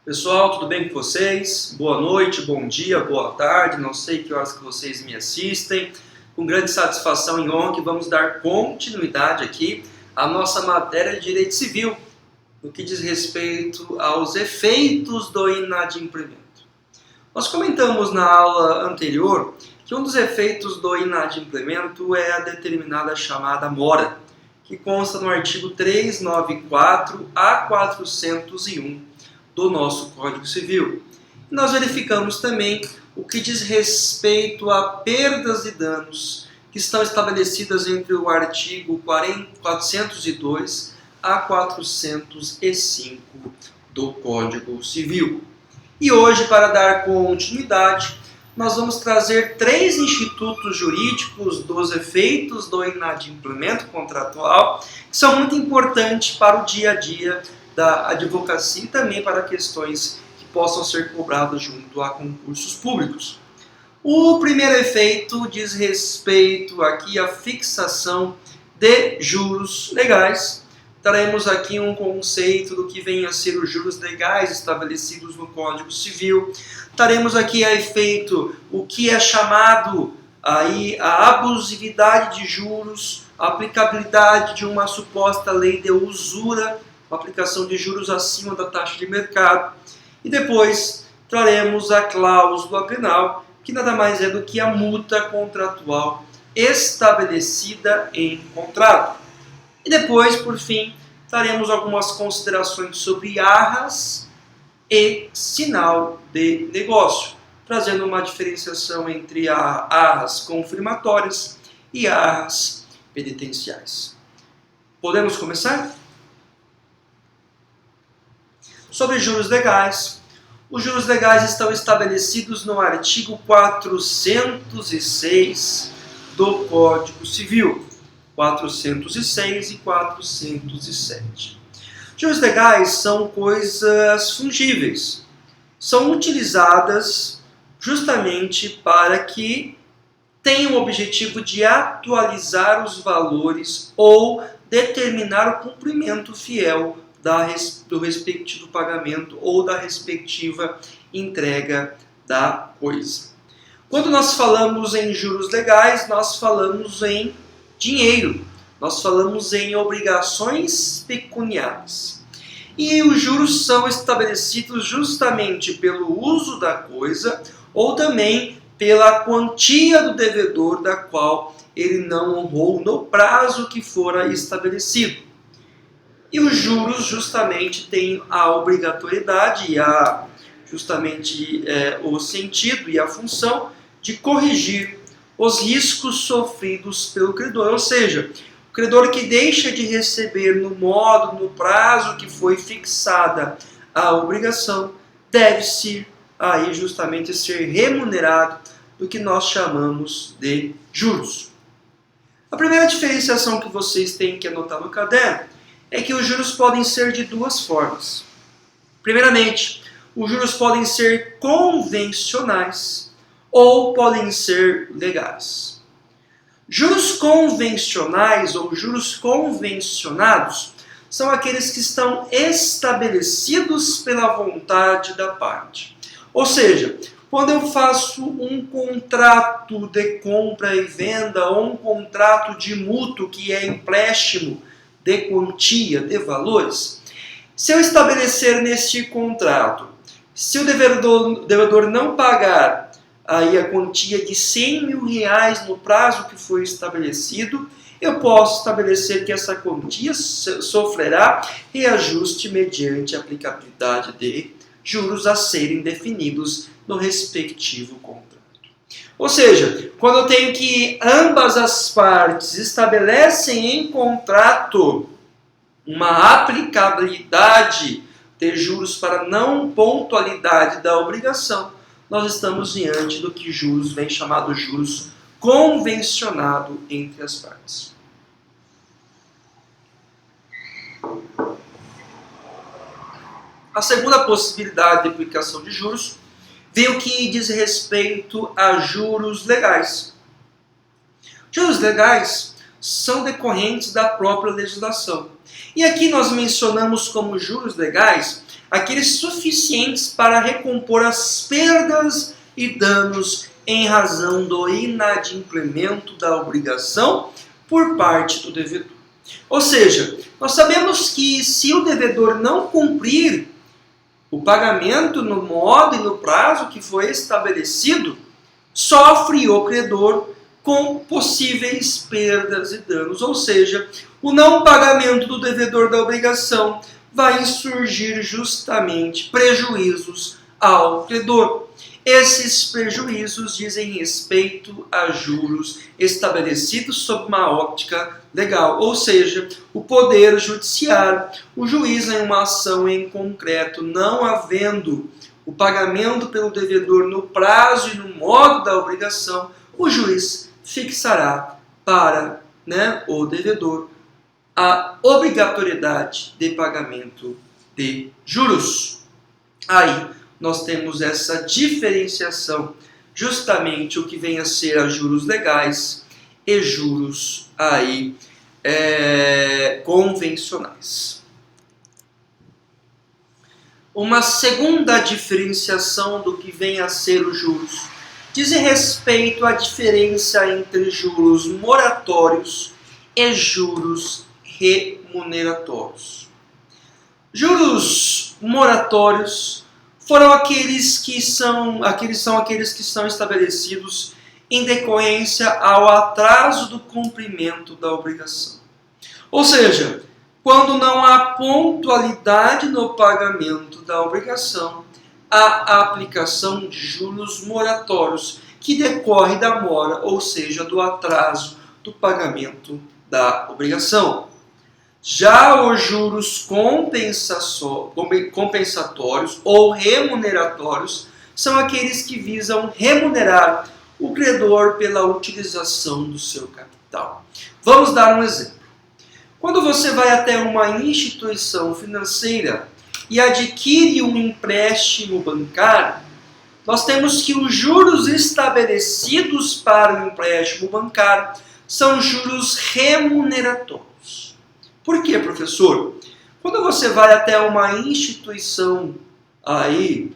Pessoal, tudo bem com vocês? Boa noite, bom dia, boa tarde, não sei que horas que vocês me assistem. Com grande satisfação e honra que vamos dar continuidade aqui à nossa matéria de Direito Civil, no que diz respeito aos efeitos do inadimplemento. Nós comentamos na aula anterior que um dos efeitos do inadimplemento é a determinada chamada mora, que consta no artigo 394 a 401 do nosso Código Civil. E nós verificamos também o que diz respeito a perdas e danos que estão estabelecidas entre o artigo 402 a 405 do Código Civil. E hoje, para dar continuidade, nós vamos trazer 3 institutos jurídicos dos efeitos do inadimplemento contratual, que são muito importantes para o dia a dia da advocacia e também para questões que possam ser cobradas junto a concursos públicos. O primeiro efeito diz respeito aqui à fixação de juros legais. Traremos aqui um conceito do que vem a ser os juros legais estabelecidos no Código Civil. Traremos aqui a efeito o que é chamado aí a abusividade de juros, a aplicabilidade de uma suposta lei de usura, a aplicação de juros acima da taxa de mercado. E depois traremos a cláusula penal, que nada mais é do que a multa contratual estabelecida em contrato. E depois, por fim, traremos algumas considerações sobre arras e sinal de negócio, trazendo uma diferenciação entre arras confirmatórias e arras penitenciais. Podemos começar? Sobre juros legais. Os juros legais estão estabelecidos no artigo 406 do Código Civil. 406 e 407. Juros legais são coisas fungíveis. São utilizadas justamente para que tenham o objetivo de atualizar os valores ou determinar o cumprimento fiel do respectivo pagamento ou da respectiva entrega da coisa. Quando nós falamos em juros legais, nós falamos em dinheiro, nós falamos em obrigações pecuniárias. E os juros são estabelecidos justamente pelo uso da coisa ou também pela quantia do devedor da qual ele não honrou no prazo que fora estabelecido. E os juros justamente têm a obrigatoriedade e o sentido e a função de corrigir os riscos sofridos pelo credor, ou seja, o credor que deixa de receber no modo, no prazo que foi fixada a obrigação, deve-se aí justamente ser remunerado do que nós chamamos de juros. A primeira diferenciação que vocês têm que anotar no caderno é que os juros podem ser de duas formas. Primeiramente, os juros podem ser convencionais ou podem ser legais. Juros convencionais ou juros convencionados são aqueles que estão estabelecidos pela vontade da parte. Ou seja, quando eu faço um contrato de compra e venda ou um contrato de mútuo, que é empréstimo de quantia, de valores, se eu estabelecer neste contrato, se o devedor não pagar aí a quantia de R$100 mil no prazo que foi estabelecido, eu posso estabelecer que essa quantia sofrerá reajuste mediante a aplicabilidade de juros a serem definidos no respectivo contrato. Ou seja, quando eu tenho que ambas as partes estabelecem em contrato uma aplicabilidade de juros para não pontualidade da obrigação, nós estamos diante do que juros vem chamado juros convencionado entre as partes. A segunda possibilidade de aplicação de juros vem o que diz respeito a juros legais. Juros legais são decorrentes da própria legislação. E aqui nós mencionamos como juros legais aqueles suficientes para recompor as perdas e danos em razão do inadimplemento da obrigação por parte do devedor. Ou seja, nós sabemos que se o devedor não cumprir o pagamento no modo e no prazo que foi estabelecido, sofre o credor com possíveis perdas e danos. Ou seja, o não pagamento do devedor da obrigação vai surgir justamente prejuízos ao credor. Esses prejuízos dizem respeito a juros estabelecidos sob uma ótica legal, ou seja, o poder judiciário, o juiz em uma ação em concreto, não havendo o pagamento pelo devedor no prazo e no modo da obrigação, o juiz fixará para o devedor a obrigatoriedade de pagamento de juros. Aí nós temos essa diferenciação, justamente o que vem a ser a juros legais e juros aí convencionais. Uma segunda diferenciação do que vem a ser os juros diz respeito à diferença entre juros moratórios e juros remuneratórios. Juros moratórios foram aqueles que são estabelecidos em decorrência ao atraso do cumprimento da obrigação. Ou seja, quando não há pontualidade no pagamento da obrigação, há aplicação de juros moratórios que decorre da mora, ou seja, do atraso do pagamento da obrigação. Já os juros compensatórios ou remuneratórios são aqueles que visam remunerar o credor pela utilização do seu capital. Vamos dar um exemplo. Quando você vai até uma instituição financeira e adquire um empréstimo bancário, nós temos que os juros estabelecidos para o empréstimo bancário são juros remuneratórios. Por quê, professor? Quando você vai até uma instituição aí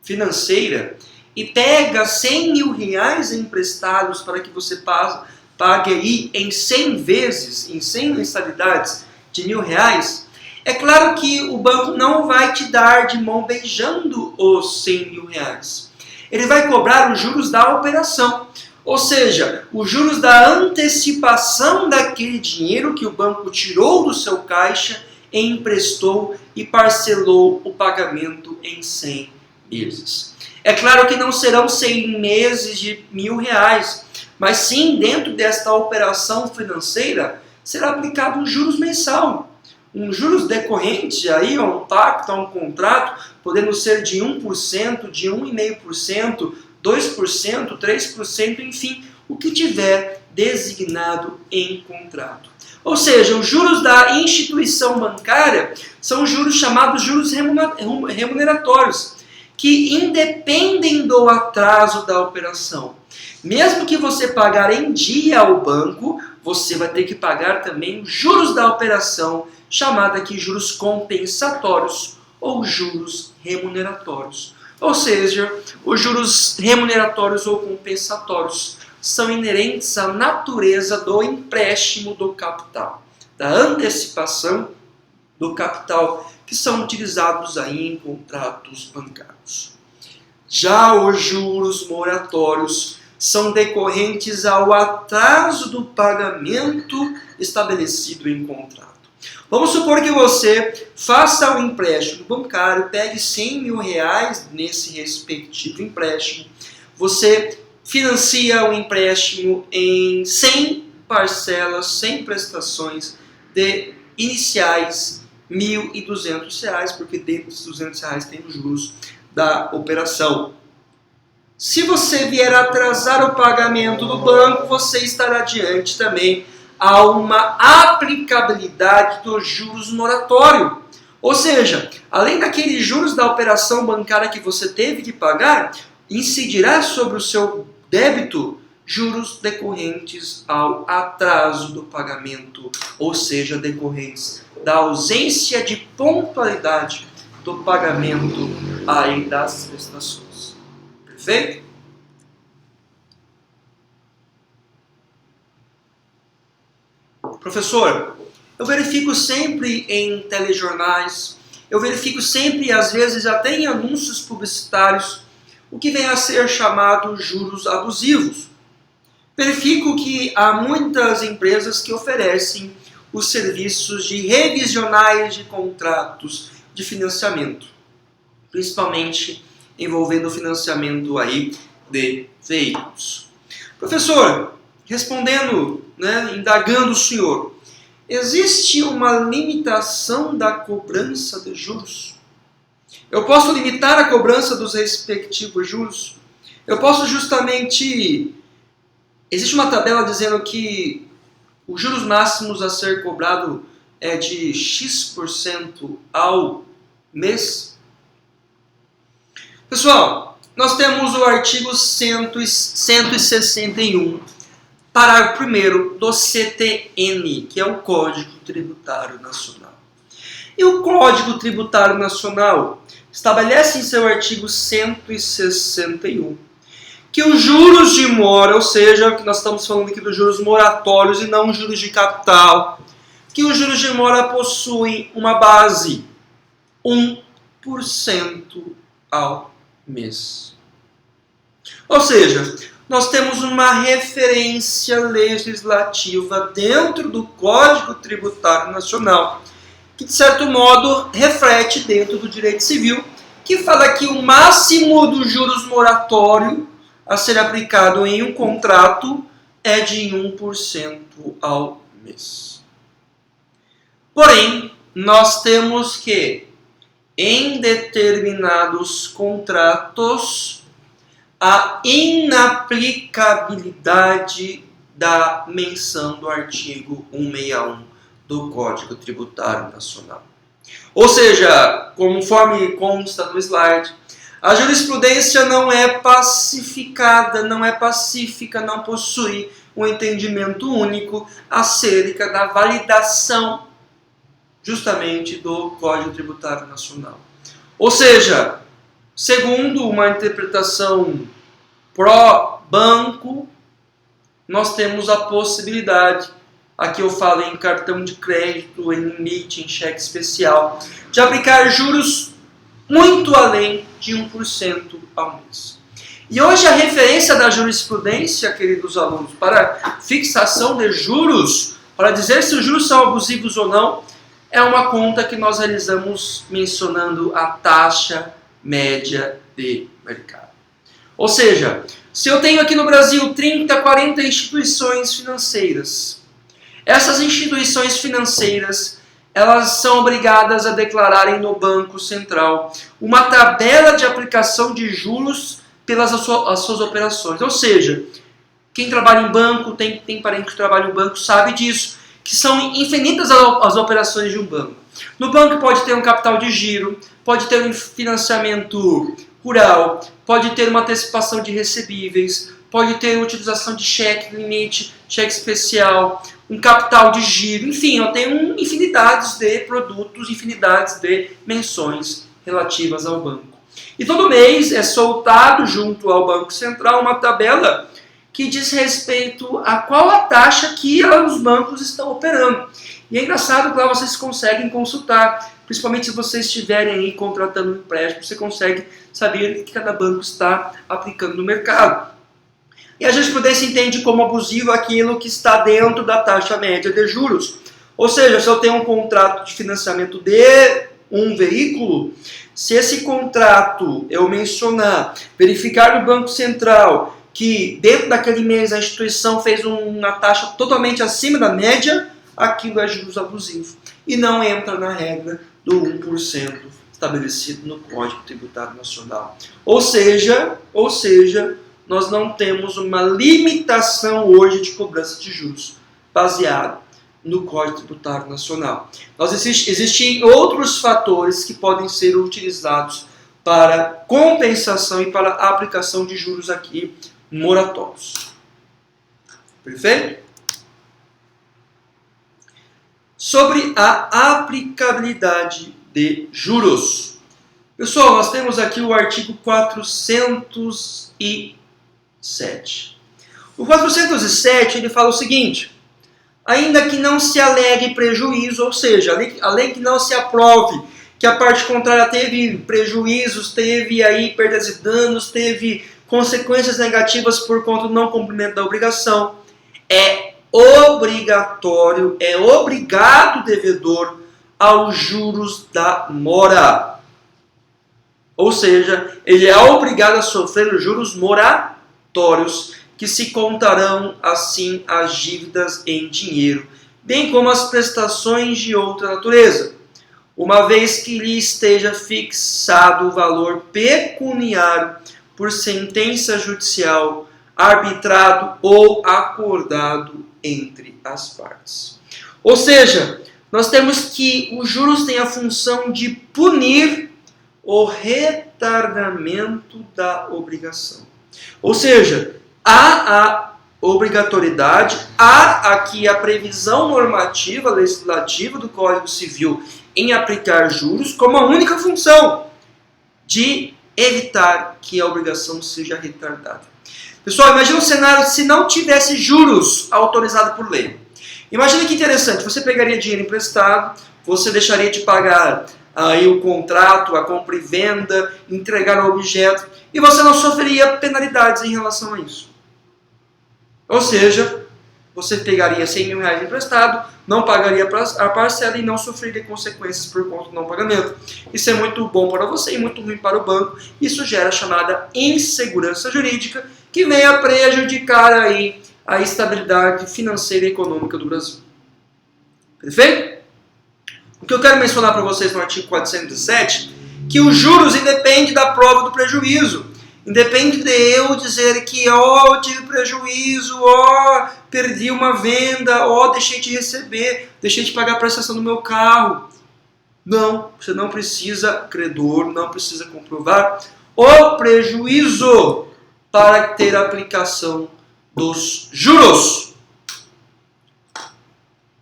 financeira e pega 100 mil reais emprestados para que você pague aí em 100 vezes, em 100 mensalidades de R$1.000, é claro que o banco não vai te dar de mão beijando os 100 mil reais. Ele vai cobrar os juros da operação, ou seja, os juros da antecipação daquele dinheiro que o banco tirou do seu caixa, emprestou e parcelou o pagamento em 100 meses. É claro que não serão 100 meses de R$1.000, mas sim, dentro desta operação financeira, será aplicado um juros mensal. Um juros decorrente aí a um pacto, a um contrato, podendo ser de 1%, de 1,5%, 2%, 3%, enfim, o que tiver designado em contrato. Ou seja, os juros da instituição bancária são juros chamados juros remuneratórios, que independem do atraso da operação. Mesmo que você pagar em dia ao banco, você vai ter que pagar também os juros da operação, chamada aqui juros compensatórios ou juros remuneratórios. Ou seja, os juros remuneratórios ou compensatórios são inerentes à natureza do empréstimo do capital, da antecipação do capital, que são utilizados aí em contratos bancários. Já os juros moratórios são decorrentes ao atraso do pagamento estabelecido em contrato. Vamos supor que você faça um empréstimo bancário, pegue 100 mil reais nesse respectivo empréstimo, você financia o empréstimo em 100 parcelas, 100 prestações de iniciais R$1.200, porque dentro dos R$200 tem os juros da operação. Se você vier atrasar o pagamento do banco, você estará diante também a uma aplicabilidade dos juros moratórios. Ou seja, além daqueles juros da operação bancária que você teve que pagar, incidirá sobre o seu débito juros decorrentes ao atraso do pagamento, ou seja, decorrentes da ausência de pontualidade do pagamento aí das prestações. Perfeito? Professor, eu verifico sempre em telejornais, eu verifico sempre, às vezes até em anúncios publicitários, o que vem a ser chamado juros abusivos. Verifico que há muitas empresas que oferecem os serviços de revisionais de contratos de financiamento, principalmente envolvendo o financiamento aí de veículos. Professor, respondendo, indagando o senhor, existe uma limitação da cobrança de juros? Eu posso limitar a cobrança dos respectivos juros? Eu posso justamente... Existe uma tabela dizendo que os juros máximos a ser cobrado é de X% ao mês? Pessoal, nós temos o artigo 161, parágrafo 1º do CTN, que é o Código Tributário Nacional. E o Código Tributário Nacional estabelece em seu artigo 161 que os juros de mora, ou seja, que nós estamos falando aqui dos juros moratórios e não juros de capital, que os juros de mora possuem uma base 1% ao mês. Ou seja, nós temos uma referência legislativa dentro do Código Tributário Nacional, que de certo modo reflete dentro do direito civil, que fala que o máximo dos juros moratório a ser aplicado em um contrato é de 1% ao mês. Porém, nós temos que, em determinados contratos, a inaplicabilidade da menção do artigo 161 do Código Tributário Nacional. Ou seja, conforme consta no slide, a jurisprudência não é pacificada, não é pacífica, não possui um entendimento único acerca da validação justamente do Código Tributário Nacional. Ou seja, segundo uma interpretação pró-banco, nós temos a possibilidade, aqui eu falo em cartão de crédito, em limite, em cheque especial, de aplicar juros muito além de 1% ao mês. E hoje a referência da jurisprudência, queridos alunos, para fixação de juros, para dizer se os juros são abusivos ou não, é uma conta que nós realizamos mencionando a taxa média de mercado. Ou seja, se eu tenho aqui no Brasil 30, 40 instituições financeiras, essas instituições financeiras elas são obrigadas a declararem no Banco Central uma tabela de aplicação de juros pelas as suas operações. Ou seja, quem trabalha em banco, tem parente que trabalha em banco, sabe disso, que são infinitas as operações de um banco. No banco pode ter um capital de giro, pode ter um financiamento rural, pode ter uma antecipação de recebíveis, pode ter utilização de cheque limite, cheque especial, um capital de giro, enfim, eu tenho infinidades de produtos, infinidades de menções relativas ao banco. E todo mês é soltado junto ao Banco Central uma tabela que diz respeito a qual a taxa que os bancos estão operando. E é engraçado que lá vocês conseguem consultar, principalmente se vocês estiverem aí contratando um empréstimo, você consegue saber o que cada banco está aplicando no mercado. E a jurisprudência entende como abusivo aquilo que está dentro da taxa média de juros. Ou seja, se eu tenho um contrato de financiamento de um veículo, se esse contrato eu mencionar, verificar no Banco Central que dentro daquele mês a instituição fez uma taxa totalmente acima da média, aquilo é juros abusivo. E não entra na regra do 1% estabelecido no Código Tributário Nacional. Ou seja, nós não temos uma limitação hoje de cobrança de juros baseado no Código Tributário Nacional. Existem outros fatores que podem ser utilizados para compensação e para aplicação de juros aqui moratórios. Perfeito? sobre a aplicabilidade de juros. Pessoal, nós temos aqui o artigo 407. O 407 ele fala o seguinte: ainda que não se alegue prejuízo, ou seja, além que não se aprove que a parte contrária teve prejuízos, teve aí perdas e danos, teve consequências negativas por conta do não cumprimento da obrigação, é obrigatório, é obrigado o devedor aos juros da mora. Ou seja, ele é obrigado a sofrer os juros moratórios, que se contarão assim as dívidas em dinheiro, bem como as prestações de outra natureza, uma vez que lhe esteja fixado o valor pecuniário por sentença judicial, arbitrado ou acordado entre as partes. Ou seja, nós temos que os juros têm a função de punir o retardamento da obrigação. Ou seja, há a obrigatoriedade, há aqui a previsão normativa, legislativa do Código Civil em aplicar juros como a única função de evitar que a obrigação seja retardada. Pessoal, imagina um cenário se não tivesse juros autorizados por lei. Imagina que interessante, você pegaria dinheiro emprestado, você deixaria de pagar aí o contrato, a compra e venda, entregar o objeto, e você não sofreria penalidades em relação a isso. Ou seja, você pegaria 100 mil reais emprestado, não pagaria a parcela e não sofreria consequências por conta do não pagamento. Isso é muito bom para você e muito ruim para o banco. Isso gera a chamada insegurança jurídica, que vem a prejudicar aí a estabilidade financeira e econômica do Brasil. Perfeito? O que eu quero mencionar para vocês no artigo 407, que os juros independem da prova do prejuízo. Independe de eu dizer que, eu tive prejuízo, perdi uma venda, deixei de receber, deixei de pagar a prestação do meu carro. Não, você não precisa, credor, não precisa comprovar o prejuízo para ter a aplicação dos juros.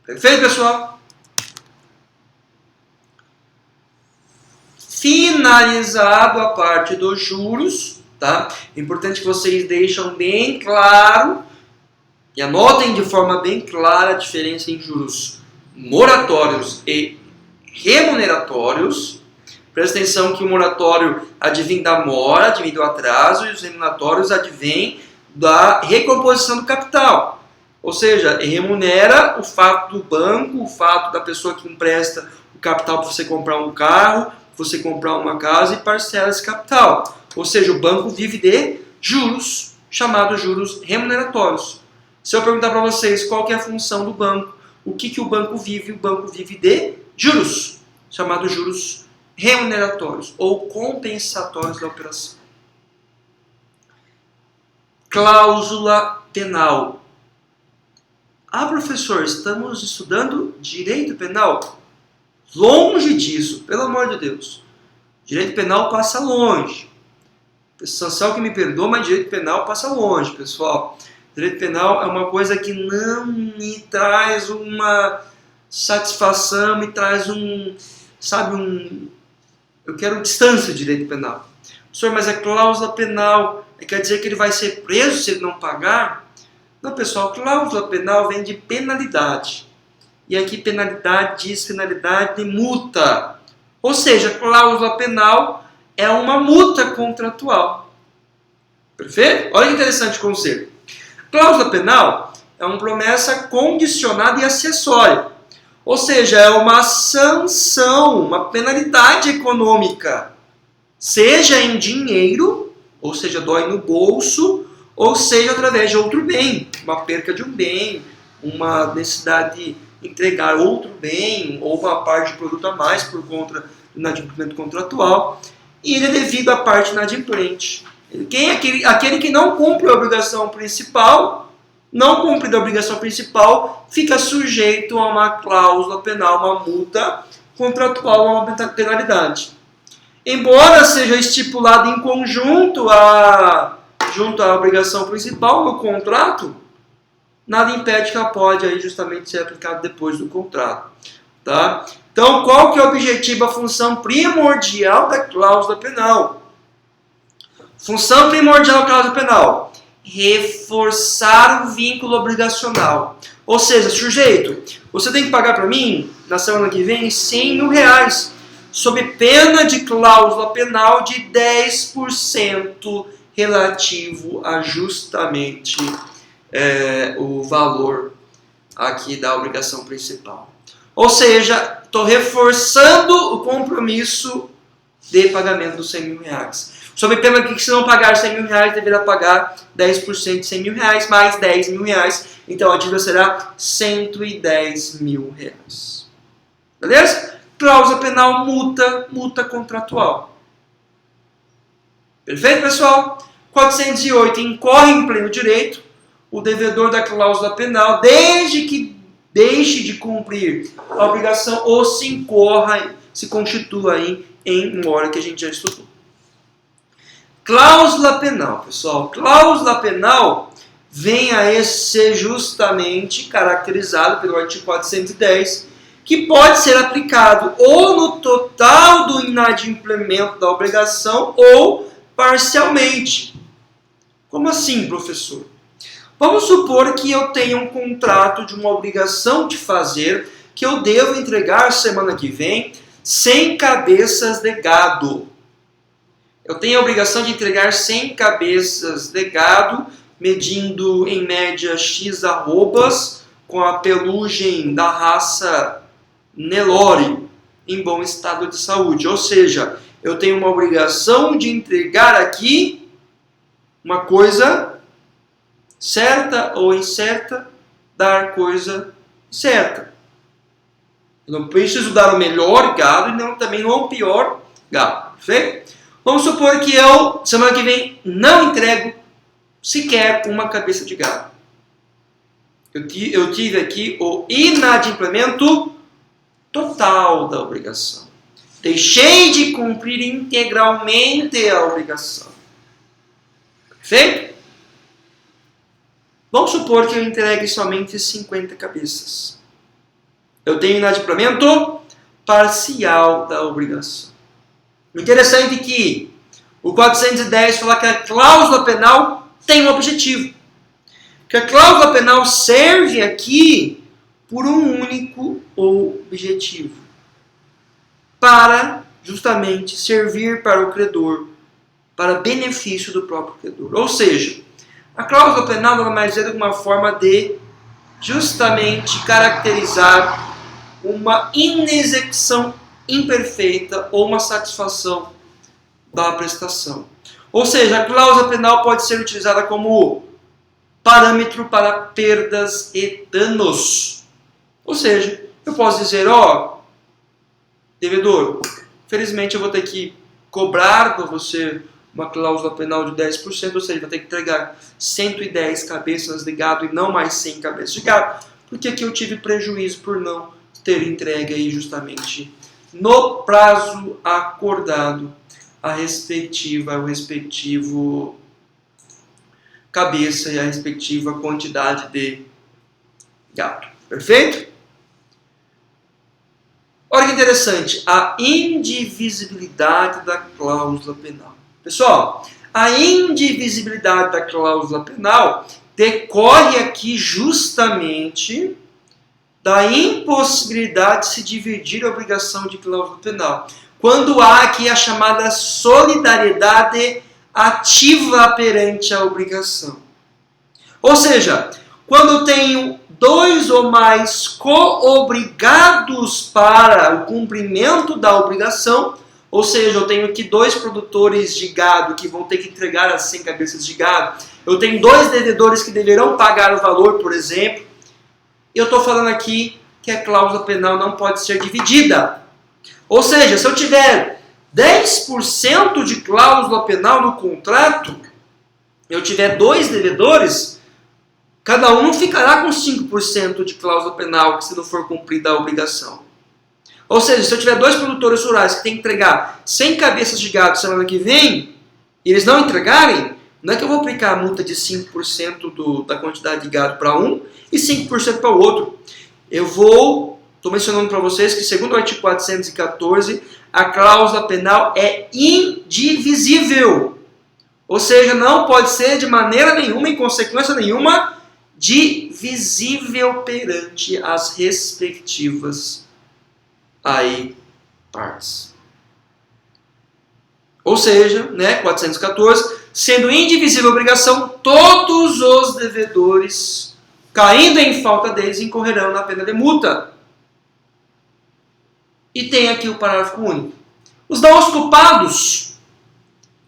Perfeito, pessoal? Finalizado a parte dos juros, tá? É importante que vocês deixem bem claro e anotem de forma bem clara a diferença em juros moratórios e remuneratórios. Presta atenção que o moratório advém da mora, advém do atraso, e os remuneratórios advêm da recomposição do capital. Ou seja, remunera o fato do banco, o fato da pessoa que empresta o capital para você comprar um carro, você comprar uma casa e parcela esse capital. Ou seja, o banco vive de juros, chamados juros remuneratórios. Se eu perguntar para vocês qual que é a função do banco, o que o banco vive? O banco vive de juros, chamados juros remuneratórios ou compensatórios da operação. Cláusula penal. Professor, estamos estudando direito penal? Longe disso, pelo amor de Deus. Direito penal passa longe. Sansão que me perdoa, mas direito penal passa longe, pessoal. Direito penal é uma coisa que não me traz uma satisfação, me traz eu quero distância do direito penal. Senhor, mas a cláusula penal quer dizer que ele vai ser preso se ele não pagar? Não, pessoal, cláusula penal vem de penalidade. E aqui penalidade diz penalidade de multa. Ou seja, cláusula penal é uma multa contratual. Perfeito? Olha que interessante o conceito. Cláusula penal é uma promessa condicionada e acessória. Ou seja, é uma sanção, uma penalidade econômica. Seja em dinheiro, ou seja, dói no bolso, ou seja, através de outro bem. Uma perca de um bem, uma necessidade de entregar outro bem, ou uma parte de produto a mais por conta do inadimplemento contratual. E ele é devido à parte inadimplente. Quem é aquele que não cumpre a obrigação principal, não cumpre da obrigação principal, fica sujeito a uma cláusula penal, uma multa contratual, uma penalidade. Embora seja estipulado em conjunto junto à obrigação principal no contrato, nada impede que ela pode aí justamente ser aplicada depois do contrato. Tá? Então, qual que é o objetivo, a função primordial da cláusula penal? Função primordial da cláusula penal: reforçar o vínculo obrigacional. Ou seja, sujeito, você tem que pagar para mim, na semana que vem, R$100.000, sob pena de cláusula penal de 10% relativo a justamente o valor aqui da obrigação principal. Ou seja, estou reforçando o compromisso de pagamento dos R$100.000. Sob pena que se não pagar R$100.000, deverá pagar 10% de R$100.000 mais R$10.000. Então a dívida será R$110.000. Beleza? Cláusula penal, multa contratual. Perfeito, pessoal? 408. Incorre em pleno direito o devedor da cláusula penal, desde que deixe de cumprir a obrigação ou se constitua aí em uma hora que a gente já estudou. Cláusula penal, pessoal. Cláusula penal vem a ser justamente caracterizado pelo artigo 410, que pode ser aplicado ou no total do inadimplemento da obrigação ou parcialmente. Como assim, professor? Vamos supor que eu tenha um contrato de uma obrigação de fazer que eu devo entregar semana que vem 100 cabeças de gado. Eu tenho a obrigação de entregar 100 cabeças de gado, medindo em média X arrobas, com a pelugem da raça Nelore, em bom estado de saúde. Ou seja, eu tenho uma obrigação de entregar aqui uma coisa certa ou incerta, dar coisa certa. Eu não preciso dar o melhor gado e também não o pior gado. Perfeito? Vamos supor que eu, semana que vem, não entrego sequer uma cabeça de gado. Eu tive aqui o inadimplemento total da obrigação. Deixei de cumprir integralmente a obrigação. Perfeito? Vamos supor que eu entregue somente 50 cabeças. Eu tenho inadimplemento parcial da obrigação. O interessante é que o 410 fala que a cláusula penal tem um objetivo. Que a cláusula penal serve aqui por um único objetivo. Para justamente servir para o credor, para benefício do próprio credor. Ou seja, a cláusula penal nada mais é do que uma forma de justamente caracterizar uma inexecução imperfeita ou uma satisfação da prestação. Ou seja, a cláusula penal pode ser utilizada como parâmetro para perdas e danos. Ou seja, eu posso dizer, devedor, felizmente eu vou ter que cobrar para você uma cláusula penal de 10%, ou seja, vai ter que entregar 110 cabeças de gado e não mais 100 cabeças de gado, porque aqui eu tive prejuízo por não ter entregue aí justamente no prazo acordado o respectivo cabeça e a respectiva quantidade de gado. Perfeito? Olha que interessante, a indivisibilidade da cláusula penal. Pessoal, a indivisibilidade da cláusula penal decorre aqui justamente da impossibilidade de se dividir a obrigação de cláusula penal. Quando há aqui a chamada solidariedade ativa perante a obrigação. Ou seja, quando eu tenho dois ou mais co-obrigados para o cumprimento da obrigação, ou seja, eu tenho aqui dois produtores de gado que vão ter que entregar as 100 cabeças de gado, eu tenho dois devedores que deverão pagar o valor, por exemplo, eu estou falando aqui que a cláusula penal não pode ser dividida. Ou seja, se eu tiver 10% de cláusula penal no contrato, eu tiver dois devedores, cada um ficará com 5% de cláusula penal se não for cumprida a obrigação. Ou seja, se eu tiver dois produtores rurais que têm que entregar 100 cabeças de gado semana que vem, e eles não entregarem, Não é que eu vou aplicar a multa de 5% da quantidade de gado para um e 5% para o outro. Estou mencionando para vocês que, segundo o artigo 414, a cláusula penal é indivisível. Ou seja, não pode ser de maneira nenhuma, em consequência nenhuma, divisível perante as respectivas partes. Ou seja, 414, sendo indivisível a obrigação, todos os devedores, caindo em falta deles, incorrerão na pena de multa. E tem aqui o parágrafo único. Os danosos culpados,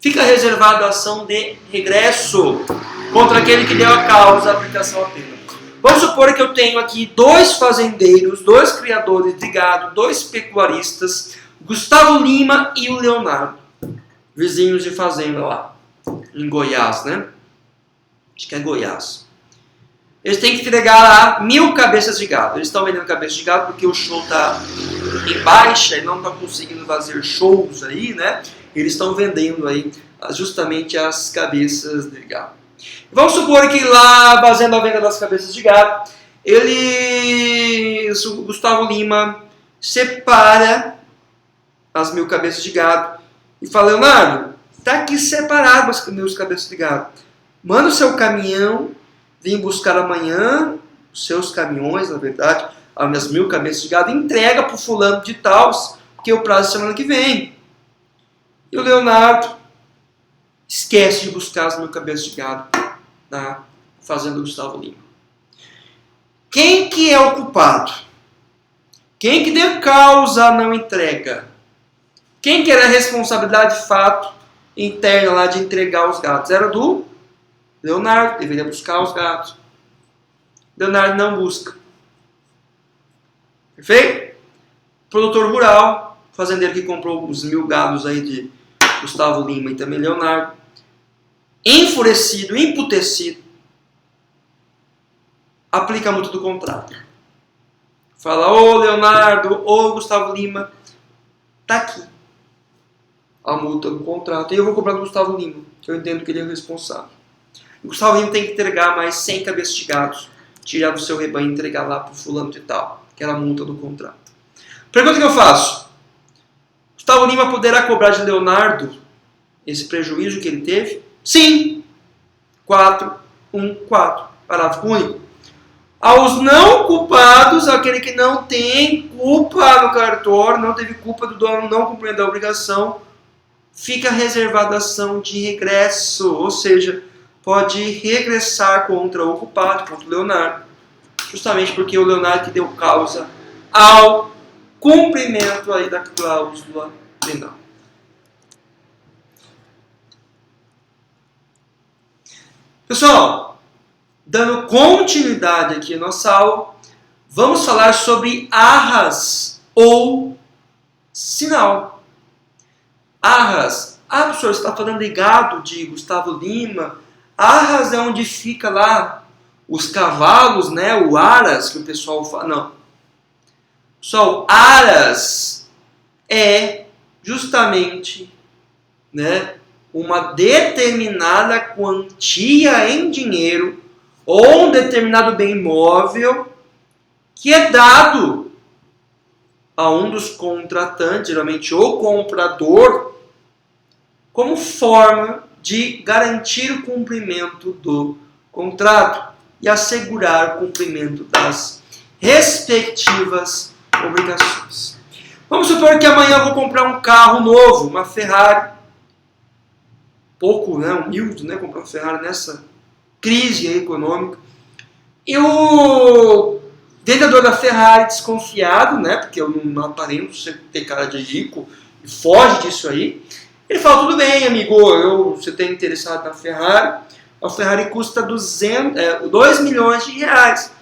fica reservada a ação de regresso contra aquele que deu a causa à aplicação da pena. Vamos supor que eu tenho aqui 2 fazendeiros, 2 criadores de gado, 2 pecuaristas, Gustavo Lima e o Leonardo, vizinhos de fazenda lá, em Goiás, né? Acho que é Goiás. Eles têm que entregar lá 1.000 cabeças de gado. Eles estão vendendo cabeças de gado porque o show está em baixa e não estão conseguindo fazer shows aí, né? Eles estão vendendo aí justamente as cabeças de gado. Vamos supor que lá, fazendo a venda das cabeças de gado, o Gustavo Lima separa as 1.000 cabeças de gado e fala: Leonardo, está aqui separado as 1.000 cabeças de gado. Manda o seu caminhão vir buscar amanhã, os seus caminhões, na verdade, as minhas 1.000 cabeças de gado, e entrega para o fulano de tal, porque o prazo é semana que vem. E o Leonardo esquece de buscar as 1.000 cabeças de gado na fazenda do Gustavo Lima. Quem que é o culpado? Quem que deu causa à não entrega? Quem que era a responsabilidade de fato interna lá de entregar os gados? Era do Leonardo, deveria buscar os gados. Leonardo não busca. Perfeito? Produtor rural, fazendeiro que comprou os 1.000 gados aí de Gustavo Lima e também Leonardo, enfurecido, emputecido, aplica a multa do contrato. Fala: ô Leonardo, ô Gustavo Lima, tá aqui a multa do contrato. E eu vou cobrar do Gustavo Lima, que eu entendo que ele é o responsável. O Gustavo Lima tem que entregar mais 100 cabeças de gados, tirar do seu rebanho e entregar lá para o fulano de tal, que era a multa do contrato. Pergunta que eu faço: Gustavo Lima poderá cobrar de Leonardo esse prejuízo que ele teve? Sim. 414, parágrafo único. Aos não culpados, aquele que não tem culpa no cartório, não teve culpa do dono não cumprir a obrigação, fica reservada a ação de regresso, ou seja, pode regressar contra o culpado, contra o Leonardo, justamente porque o Leonardo que deu causa ao cumprimento aí da cláusula penal. Pessoal, dando continuidade aqui à nossa aula, vamos falar sobre arras ou sinal. Arras. Ah, professor, você está falando de gado de Gustavo Lima. Arras é onde fica lá os cavalos, né? O aras, que o pessoal fala. Não. Pessoal, aras é justamente, né, uma determinada quantia em dinheiro ou um determinado bem imóvel que é dado a um dos contratantes, geralmente o comprador, como forma de garantir o cumprimento do contrato e assegurar o cumprimento das respectivas obrigações. Vamos supor que amanhã eu vou comprar um carro novo, uma Ferrari. Pouco, né, humilde, né, comprar uma Ferrari nessa crise aí econômica. E o vendedor da Ferrari, desconfiado, né, porque eu não aparento ter cara de rico, e foge disso aí. Ele fala: tudo bem, amigo, você está interessado na Ferrari. A Ferrari custa 2 milhões de reais.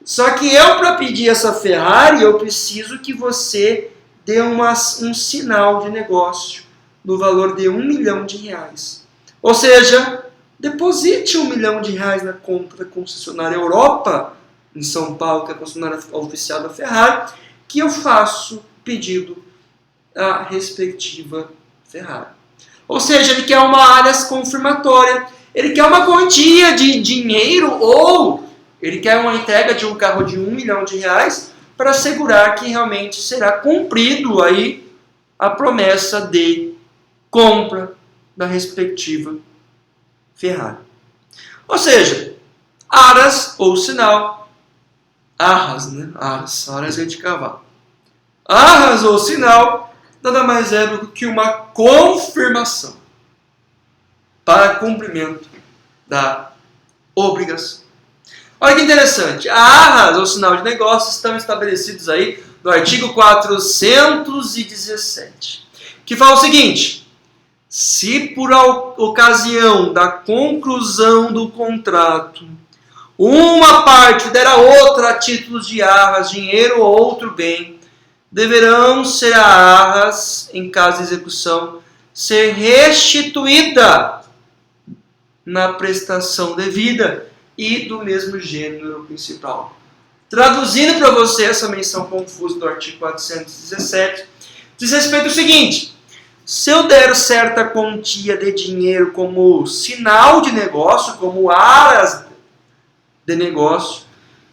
Só que eu, para pedir essa Ferrari, eu preciso que você dê um sinal de negócio no valor de 1 milhão de reais. Ou seja, deposite 1 milhão de reais na conta da concessionária Europa, em São Paulo, que é a concessionária oficial da Ferrari, que eu faço pedido à respectiva Ferrari. Ou seja, ele quer uma áreas confirmatória, ele quer uma quantia de dinheiro ou ele quer uma entrega de um carro de R$1 milhão para assegurar que realmente será cumprido aí a promessa de compra da respectiva Ferrari. Ou seja, aras ou sinal, arras, né? Aras é de cavalo. Arras ou sinal nada mais é do que uma confirmação para cumprimento da obrigação. Olha que interessante, a arras ou sinal de negócio estão estabelecidos aí no artigo 417, que fala o seguinte: se por ocasião da conclusão do contrato, uma parte der a outra a títulos de arras, dinheiro ou outro bem, deverão ser a arras, em caso de execução, ser restituída na prestação devida e do mesmo gênero principal. Traduzindo para você essa menção confusa do artigo 417, diz respeito ao seguinte: se eu der certa quantia de dinheiro como sinal de negócio, como aras de negócio,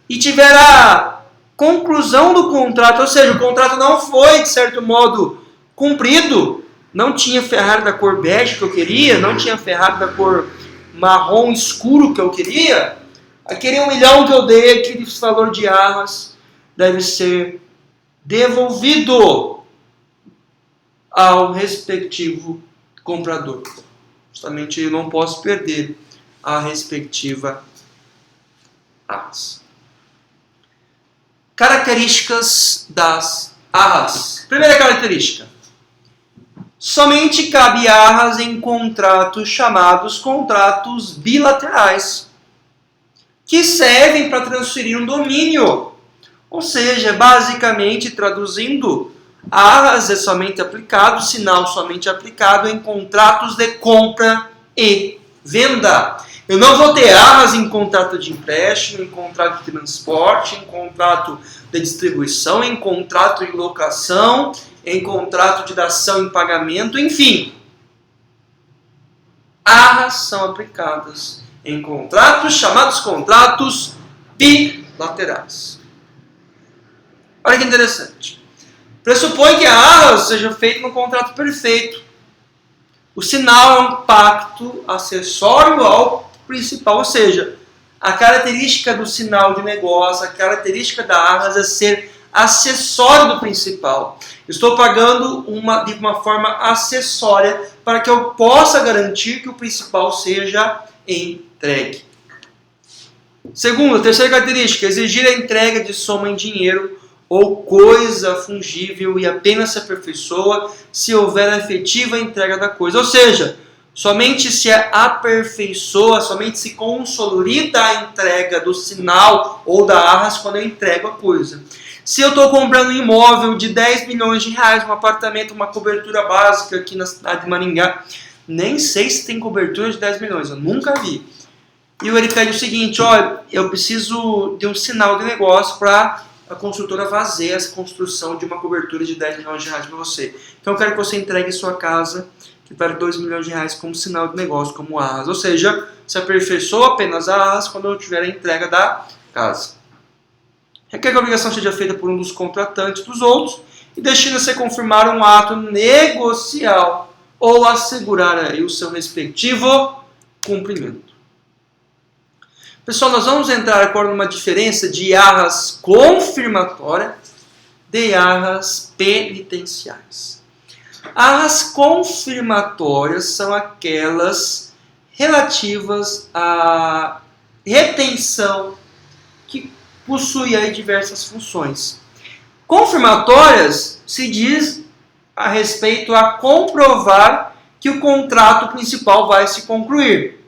e tiver a conclusão do contrato, ou seja, o contrato não foi, de certo modo, cumprido, não tinha Ferrari da cor bege que eu queria, não tinha Ferrari da cor marrom escuro que eu queria, aquele 1 milhão que eu dei, aquele valor de arras, deve ser devolvido ao respectivo comprador. Justamente eu não posso perder a respectiva arras. Características das arras. Primeira característica: somente cabe arras em contratos chamados contratos bilaterais, que servem para transferir um domínio. Ou seja, basicamente, traduzindo, arras é somente aplicado, sinal somente aplicado em contratos de compra e venda. Eu não vou ter arras em contrato de empréstimo, em contrato de transporte, em contrato de distribuição, em contrato de locação, em contrato de dação em pagamento, enfim. Arras são aplicadas em contratos chamados contratos bilaterais. Olha que interessante. Pressupõe que a arras seja feita num contrato perfeito. O sinal é um pacto acessório ao principal, ou seja, a característica do sinal de negócio, a característica da arras é ser acessório do principal. Estou pagando de uma forma acessória para que eu possa garantir que o principal seja entregue. Segunda, terceira característica, exigir a entrega de soma em dinheiro ou coisa fungível e apenas se aperfeiçoa se houver a efetiva entrega da coisa. Ou seja, somente se aperfeiçoa, somente se consolida a entrega do sinal ou da arras quando eu entrego a coisa. Se eu estou comprando um imóvel de 10 milhões de reais, um apartamento, uma cobertura básica aqui na cidade de Maringá, nem sei se tem cobertura de 10 milhões, eu nunca vi. E ele pede o seguinte: olha, eu preciso de um sinal de negócio para a construtora fazer essa construção de uma cobertura de 10 milhões de reais para você. Então eu quero que você entregue sua casa que vale 2 milhões de reais como sinal de negócio, como arras. Ou seja, se aperfeiçoa apenas a arras quando eu tiver a entrega da casa. Requer que a obrigação seja feita por um dos contratantes dos outros e destina-se a confirmar um ato negocial ou assegurar aí o seu respectivo cumprimento. Pessoal, nós vamos entrar agora numa diferença de arras confirmatória de arras penitenciais. Arras confirmatórias são aquelas relativas à retenção que possui aí diversas funções. Confirmatórias se diz a respeito a comprovar que o contrato principal vai se concluir.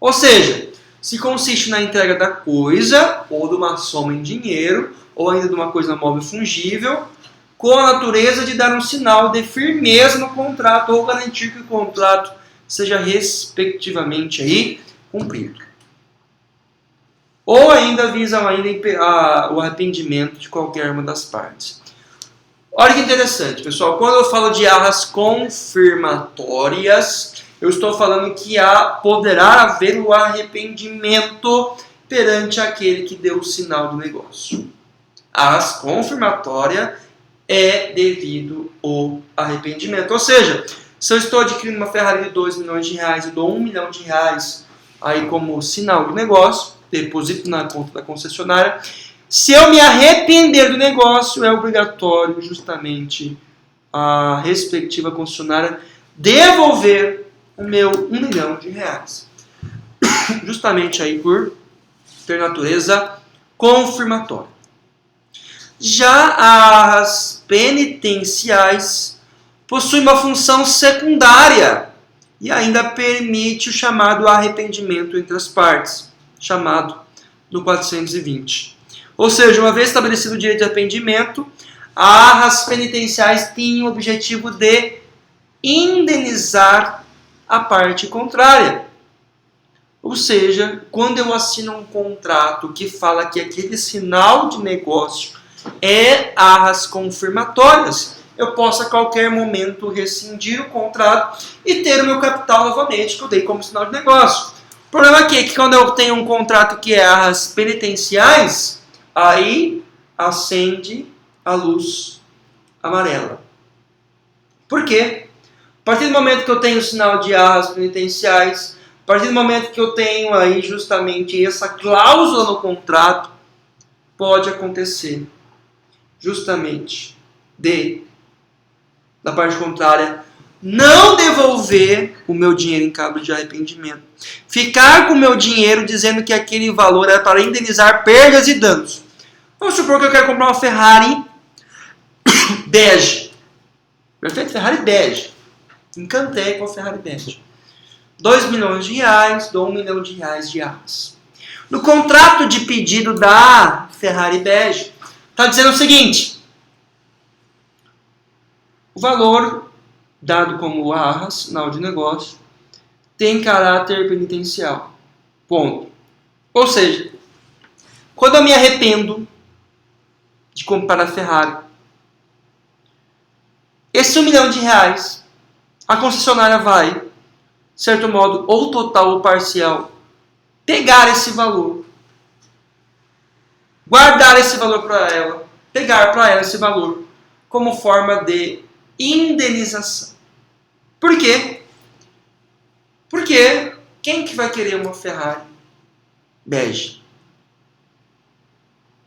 Ou seja, se consiste na entrega da coisa, ou de uma soma em dinheiro, ou ainda de uma coisa móvel fungível, com a natureza de dar um sinal de firmeza no contrato, ou garantir que o contrato seja respectivamente aí cumprido. Ou ainda visa o arrependimento de qualquer uma das partes. Olha que interessante, pessoal. Quando eu falo de arras confirmatórias, eu estou falando que poderá haver o arrependimento perante aquele que deu o sinal do negócio. Arras confirmatória é devido ao arrependimento. Ou seja, se eu estou adquirindo uma Ferrari de 2 milhões de reais e dou 1 milhão de reais aí como sinal do negócio, deposito na conta da concessionária, se eu me arrepender do negócio, é obrigatório justamente a respectiva concessionária devolver o meu 1 milhão de reais. Justamente aí por ter natureza confirmatória. Já as penitenciais possuem uma função secundária e ainda permite o chamado arrependimento entre as partes, chamado no 420. Ou seja, uma vez estabelecido o direito de arrependimento, as penitenciais tinham o objetivo de indenizar a parte contrária. Ou seja, quando eu assino um contrato que fala que aquele sinal de negócio é arras confirmatórias, eu posso a qualquer momento rescindir o contrato e ter o meu capital novamente que eu dei como sinal de negócio. O problema aqui é que quando eu tenho um contrato que é arras penitenciais, aí acende a luz amarela. Por quê? A partir do momento que eu tenho o sinal de arras penitenciais, a partir do momento que eu tenho aí justamente essa cláusula no contrato, pode acontecer justamente da parte contrária, não devolver o meu dinheiro em cabo de arrependimento. Ficar com o meu dinheiro dizendo que aquele valor era para indenizar perdas e danos. Vamos supor que eu quero comprar uma Ferrari bege. Perfeito? Ferrari bege. Encantei com a Ferrari bege. 2 milhões de reais, dou 1 milhão de reais de arras. No contrato de pedido da Ferrari bege, está dizendo o seguinte: o valor dado como arras, sinal de negócio, tem caráter penitencial. Ponto. Ou seja, quando eu me arrependo de comprar a Ferrari, esse 1 milhão de reais, a concessionária vai, de certo modo, ou total ou parcial, pegar esse valor, guardar esse valor para ela, pegar para ela esse valor como forma de indenização. Por quê? Porque quem que vai querer uma Ferrari bege?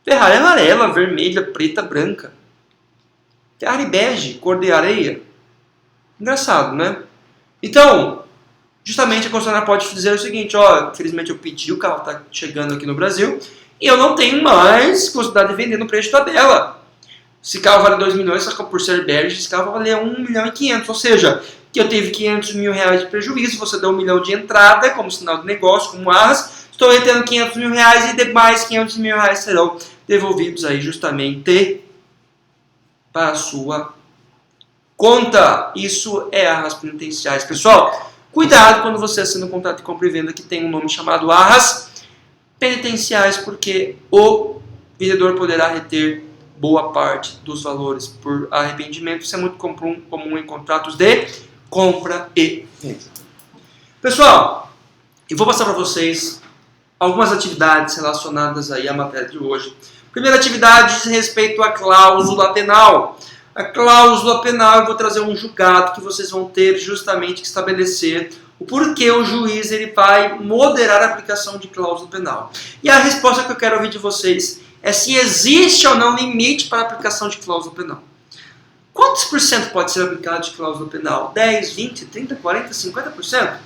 Ferrari amarela, vermelha, preta, branca. Ferrari bege, cor de areia. Engraçado, né? Então, justamente a concessionária pode dizer o seguinte: ó, infelizmente eu pedi, o carro está chegando aqui no Brasil e eu não tenho mais possibilidade de vender no preço de tabela. Esse carro vale 2 milhões, só que por ser bege, esse carro vai valer 1 milhão e 500. Ou seja, que eu tive 500 mil reais de prejuízo, você deu 1 milhão de entrada como sinal de negócio, como arras, estou retendo 500 mil reais e demais 500 mil reais serão devolvidos aí justamente para a sua conta. Isso é arras penitenciais. Pessoal, cuidado quando você assina um contrato de compra e venda que tem um nome chamado arras penitenciais, porque o vendedor poderá reter boa parte dos valores por arrependimento. Isso é muito comum em contratos de compra e venda. Pessoal, eu vou passar para vocês algumas atividades relacionadas aí à matéria de hoje. Primeira atividade diz respeito à cláusula penal. A cláusula penal, eu vou trazer um julgado que vocês vão ter justamente que estabelecer o porquê o juiz ele vai moderar a aplicação de cláusula penal. E a resposta que eu quero ouvir de vocês é se existe ou não limite para a aplicação de cláusula penal. Quantos por cento pode ser aplicado de cláusula penal? 10, 20, 30, 40, 50%?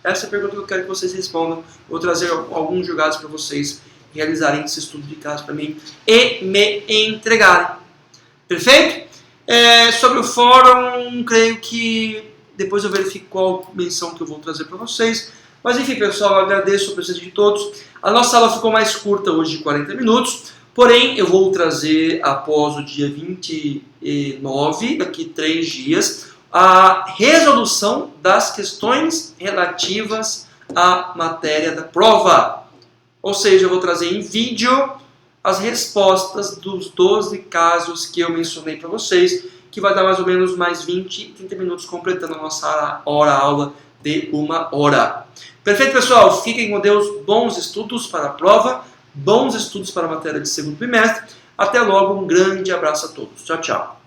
Essa é a pergunta que eu quero que vocês respondam. Eu vou trazer alguns julgados para vocês realizarem esse estudo de caso para mim e me entregarem. Perfeito? Sobre o fórum, creio que depois eu verifico qual menção que eu vou trazer para vocês. Mas enfim, pessoal, eu agradeço a presença de todos. A nossa aula ficou mais curta hoje, de 40 minutos. Porém, eu vou trazer após o dia 29, daqui 3 dias, a resolução das questões relativas à matéria da prova. Ou seja, eu vou trazer em vídeo as respostas dos 12 casos que eu mencionei para vocês, que vai dar mais ou menos mais 20, 30 minutos completando a nossa aula de 1 hora. Perfeito, pessoal? Fiquem com Deus, bons estudos para a prova, bons estudos para a matéria de segundo bimestre. Até logo, um grande abraço a todos. Tchau, tchau.